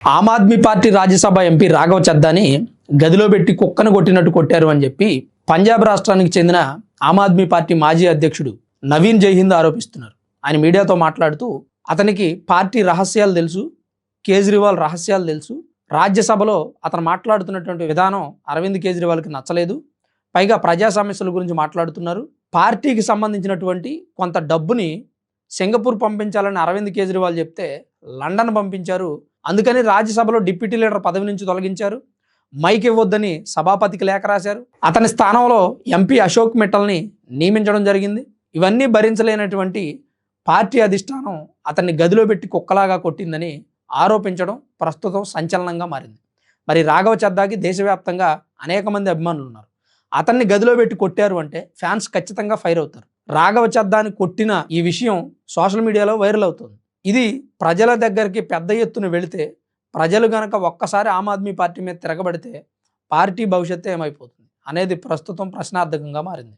Aam Aadmi party Rajya Sabha MP Raghava చద్దాని గదిలో పెట్టి కుక్కను కొట్టినట్టు కొట్టారు అని చెప్పి పంజాబ్ రాష్ట్రానికి చెందిన ఆమ్ ఆద్మీ పార్టీ మాజీ అధ్యక్షుడు నవీన్ జైహింద్ ఆరోపిస్తున్నారు. ఆయన మీడియాతో మాట్లాడుతూ అతనికి పార్టీ రహస్యాలు తెలుసు, కేజ్రీవాల్ రహస్యాలు తెలుసు, రాజ్యసభలో అతను మాట్లాడుతున్నటువంటి విధానం అరవింద్ కేజ్రీవాల్కి నచ్చలేదు, పైగా ప్రజా సమస్యల గురించి మాట్లాడుతున్నారు, పార్టీకి సంబంధించినటువంటి కొంత డబ్బుని సింగపూర్ పంపించాలని అరవింద్ కేజ్రీవాల్ చెప్తే లండన్ పంపించారు, అందుకని రాజ్యసభలో డిప్యూటీ లీడర్ పదవి నుంచి తొలగించారు, మైక్ ఇవ్వొద్దని సభాపతికి లేఖ రాశారు, అతని స్థానంలో ఎంపీ అశోక్ మిట్టల్ని నియమించడం జరిగింది. ఇవన్నీ భరించలేనటువంటి పార్టీ అధిష్టానం అతన్ని గదిలో పెట్టి కుక్కలాగా కొట్టిందని ఆరోపించడం ప్రస్తుతం సంచలనంగా మారింది. మరి రాఘవ చద్దాకి దేశవ్యాప్తంగా అనేక మంది అభిమానులు ఉన్నారు. అతన్ని గదిలో పెట్టి కొట్టారు అంటే ఫ్యాన్స్ ఖచ్చితంగా ఫైర్ అవుతారు. రాఘవ చద్దాని కొట్టిన ఈ విషయం సోషల్ మీడియాలో వైరల్ అవుతుంది. ఇది ప్రజల దగ్గరికి పెద్ద ఎత్తున వెళితే, ప్రజలు గనక ఒక్కసారి ఆమ్ ఆద్మీ పార్టీ మీద తిరగబడితే పార్టీ భవిష్యత్తు ఏమైపోతుంది అనేది ప్రస్తుతం ప్రశ్నార్థకంగా మారింది.